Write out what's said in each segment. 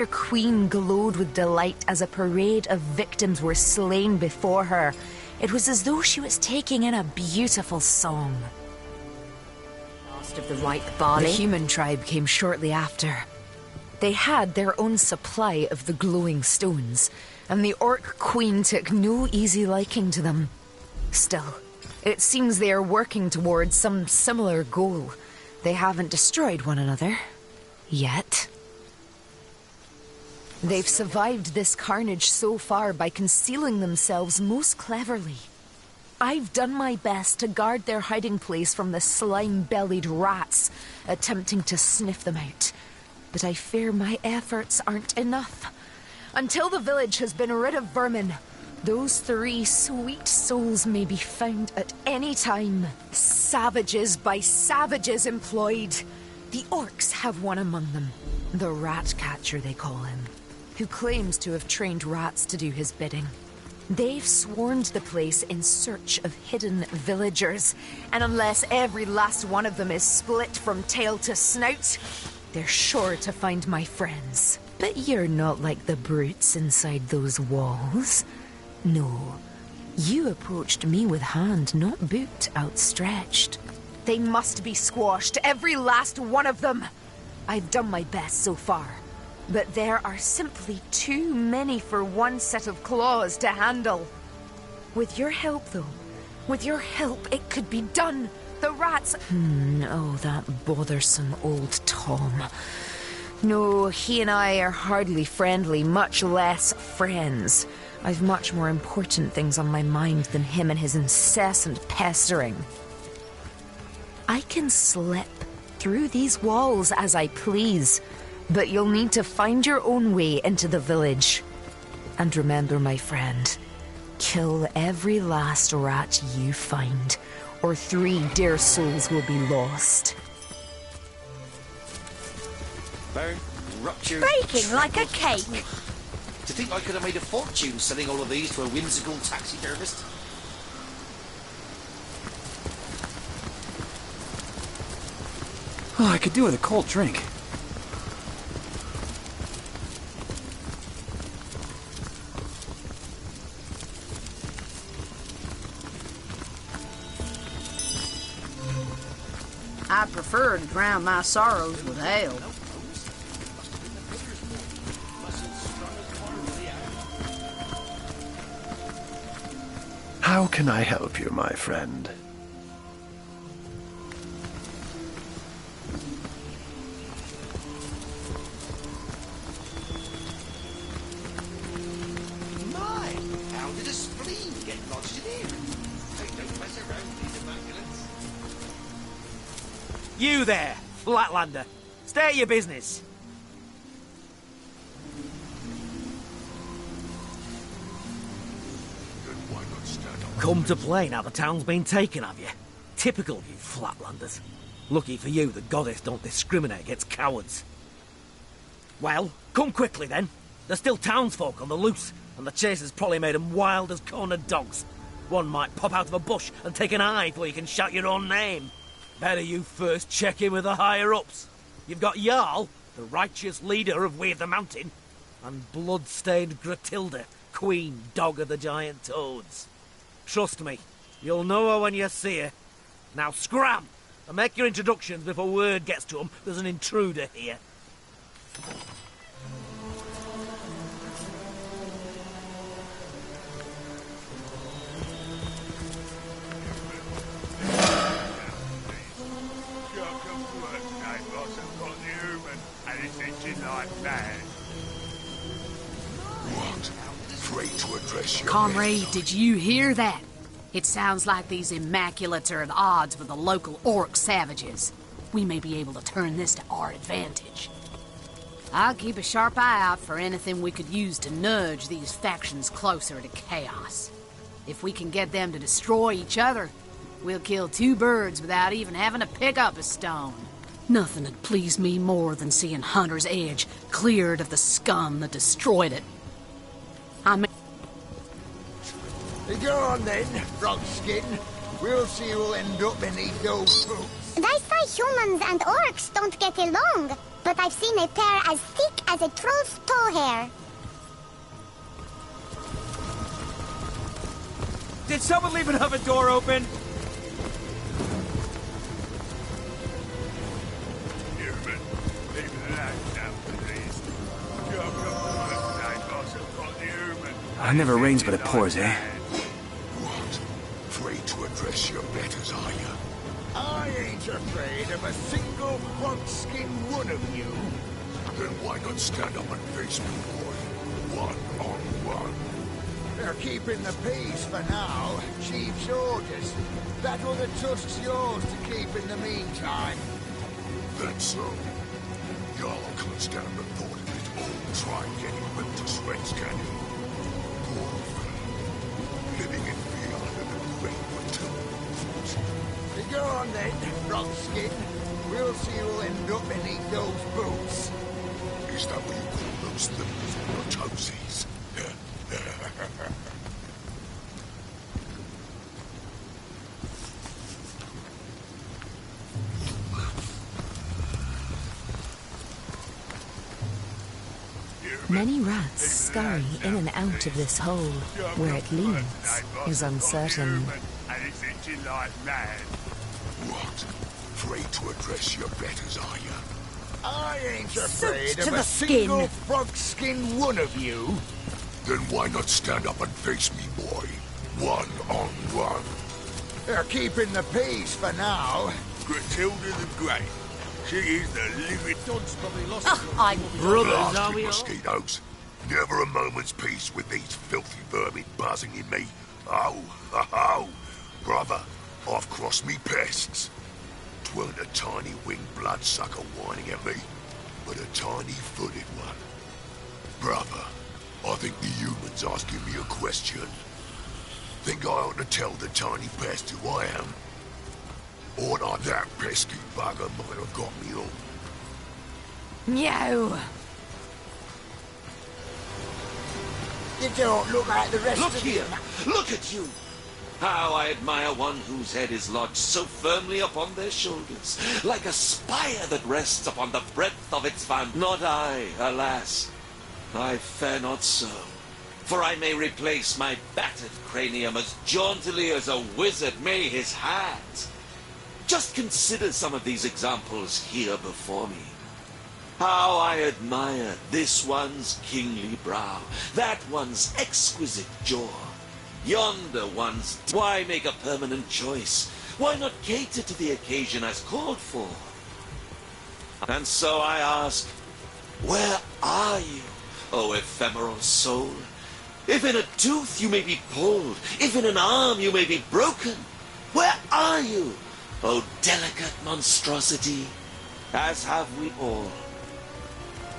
Her queen glowed with delight as a parade of victims were slain before her. It was as though she was taking in a beautiful song. Last of the ripe barley. The human tribe came shortly after. They had their own supply of the glowing stones, and the orc queen took no easy liking to them. Still, it seems they are working towards some similar goal. They haven't destroyed one another. Yet. They've survived this carnage so far by concealing themselves most cleverly. I've done my best to guard their hiding place from the slime-bellied rats, attempting to sniff them out. But I fear my efforts aren't enough. Until the village has been rid of vermin, those 3 sweet souls may be found at any time. Savages by savages employed. The orcs have one among them. The rat catcher, they call him, who claims to have trained rats to do his bidding. They've swarmed the place in search of hidden villagers, and unless every last one of them is split from tail to snout, they're sure to find my friends. But you're not like the brutes inside those walls. No, you approached me with hand, not boot, outstretched. They must be squashed, every last one of them. I've done my best so far, but there are simply too many for one set of claws to handle. With your help, though, with your help, it could be done. The rats... Oh, that bothersome old Tom. No, he and I are hardly friendly, much less friends. I've much more important things on my mind than him and his incessant pestering. I can slip through these walls as I please, but you'll need to find your own way into the village. And remember, my friend, kill every last rat you find, or 3 dear souls will be lost. Baking like a cake. To think I could have made a fortune selling all of these to a whimsical taxidermist. Oh, I could do with a cold drink. I prefer to drown my sorrows with ale. How can I help you, my friend? My, how did a spleen get lodged in here? Hey, don't mess around with these immaculates. You there, Flatlander. Stay at your business. Come to play now the town's been taken, have you? Typical of you Flatlanders. Lucky for you, the goddess don't discriminate against cowards. Well, come quickly then. There's still townsfolk on the loose, and the chase has probably made them wild as cornered dogs. One might pop out of a bush and take an eye before you can shout your own name. Better you first check in with the higher-ups. You've got Jarl, the righteous leader of Weird the Mountain, and blood-stained Gratilda, queen dog of the giant toads. Trust me, you'll know her when you see her. Now scram, and make your introductions before word gets to them there's an intruder here. Comrade, did you hear that? It sounds like these Immaculates are at odds with the local orc savages. We may be able to turn this to our advantage. I'll keep a sharp eye out for anything we could use to nudge these factions closer to chaos. If we can get them to destroy each other, we'll kill 2 birds without even having to pick up a stone. Nothing would please me more than seeing Hunter's Edge cleared of the scum that destroyed it. I mean... Go on then, Frogskin. We'll see who'll end up beneath those boots. They say humans and orcs don't get along, but but I've seen a pair as thick as a troll's toe hair. Did someone leave an oven door open? It never rains, but it pours, eh? What? Afraid to address your betters, are you? I ain't afraid of a single frog-skinned one of you. Then why not stand up and face me, boy? One-on-one. They're keeping the peace for now. Chief's orders. That other tusk's yours to keep in the meantime. That's so. Y'all can't stand the thought of it all trying getting ripped to shreds, can you? Poor fellow. Living in fear under the great return. Go on then, Frogskin. We'll see who'll end up beneath those boots. Is that what you call those things on your toesies? Many rats scurry in and out of this hole. Where it leads is uncertain. What? Afraid to address your betters, are you? I ain't afraid Suit of to a the single skin. frog-skinned one of you. Then why not stand up and face me, boy? One-on-one. They're keeping the peace for now. Gratelda the Great. She is the living... Dod's probably lost I'm brothers, are we all? mosquitoes. Never a moment's peace with these filthy vermin buzzing in me. Oh, ho, ho. Brother, I've crossed me pests. 'Tweren't a tiny winged bloodsucker whining at me, but a tiny-footed one. Brother, I think the human's asking me a question. Think I ought to tell the tiny pest who I am? Or not that pesky bugger might have got me all. Meow! You don't look like the rest Look of here! them. Look at you! How I admire one whose head is lodged so firmly upon their shoulders, like a spire that rests upon the breadth of its fan. Not I, alas. I fare not so. For I may replace my battered cranium as jauntily as a wizard may his hat. Just consider some of these examples here before me. How I admire this one's kingly brow, that one's exquisite jaw, yonder one's... Why make a permanent choice? Why not cater to the occasion as called for? And so I ask, where are you, O ephemeral soul? If in a tooth you may be pulled, if in an arm you may be broken, where are you, O delicate monstrosity? As have we all.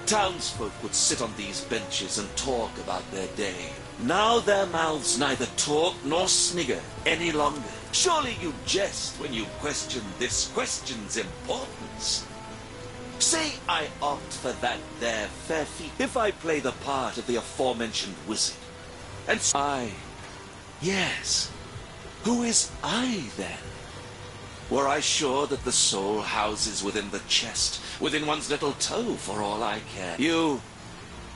Townsfolk would sit on these benches and talk about their day. Now their mouths neither talk nor snigger any longer. Surely you jest when you question this question's importance. Say I opt for that there fair feat, if I play the part of the aforementioned wizard. And I, yes, who is I then? Were I sure that the soul houses within the chest, within one's little toe, for all I care? You,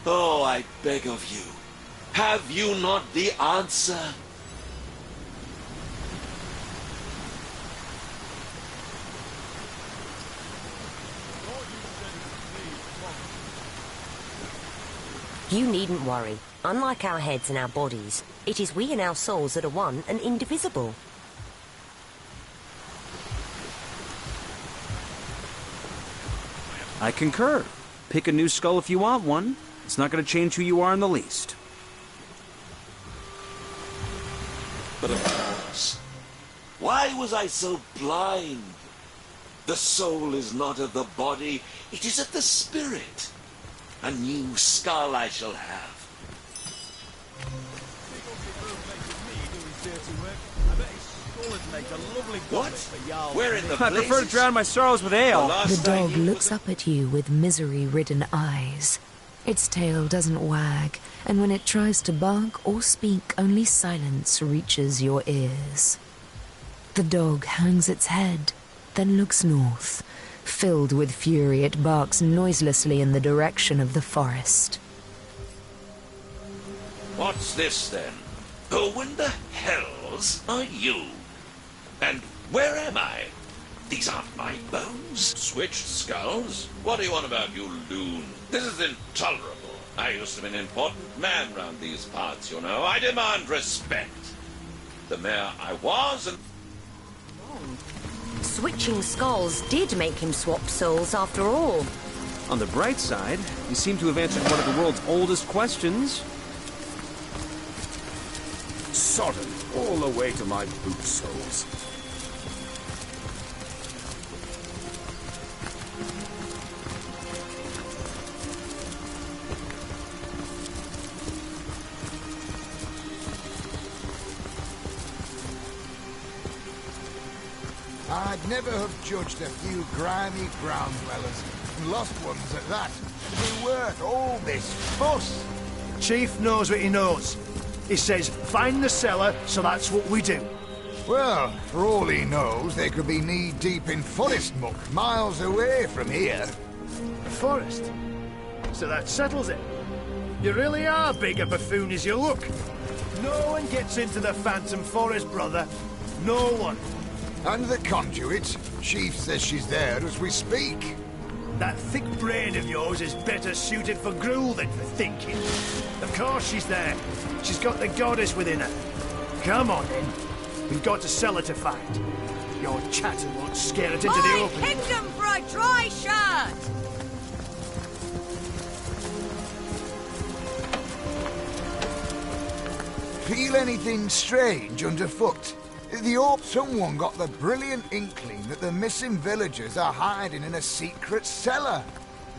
oh, I beg of you, have you not the answer? You needn't worry. Unlike our heads and our bodies, it is we and our souls that are one and indivisible. I concur. Pick a new skull if you want one. It's not going to change who you are in the least. But of course, why was I so blind? The soul is not of the body, it is of the spirit. A new skull I shall have. What? Where in the I prefer to drown my sorrows with ale. The dog looks up at you with misery-ridden eyes. Its tail doesn't wag, and when it tries to bark or speak, only silence reaches your ears. The dog hangs its head, then looks north, Filled with fury, it barks noiselessly in the direction of the forest. What's this, then? Who in the hells are you? And where am I? These aren't my bones. Switched skulls? What do you want about, you loon? This is intolerable. I used to be an important man round these parts, you know. I demand respect. The mayor I was and... Switching skulls did make him swap souls after all. On the bright side, you seem to have answered one of the world's oldest questions. Sodden all the way to my boot soles. I'd never have judged a few grimy ground dwellers, and lost ones at that, to be worth all this fuss. Chief knows what he knows. He says, find the cellar, so that's what we do. Well, for all he knows, they could be knee-deep in forest muck, miles away from here. The forest? So that settles it. You really are big a buffoon as you look. No one gets into the Phantom Forest, brother. No one. And the conduit? Chief says she's there as we speak. That thick brain of yours is better suited for gruel than for thinking. Of course she's there. She's got the goddess within her. Come on, then. We've got a cellar to find. Your chatter won't scare it into the open. My kingdom for a dry shirt! Feel anything strange underfoot? Someone got the brilliant inkling that the missing villagers are hiding in a secret cellar.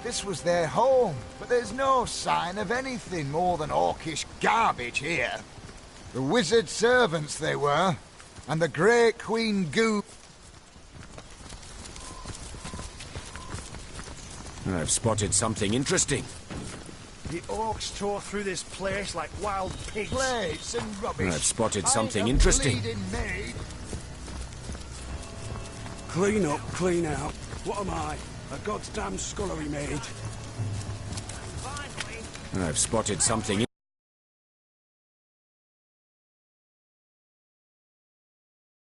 This was their home, but there's no sign of anything more than orcish garbage here. The wizard servants they were, and the great Queen Goo... I've spotted something interesting. The orcs tore through this place like wild pigs. Plates and rubbish. I've spotted something interesting. Clean up, clean out. What am I? A goddamn scullery maid. I've spotted something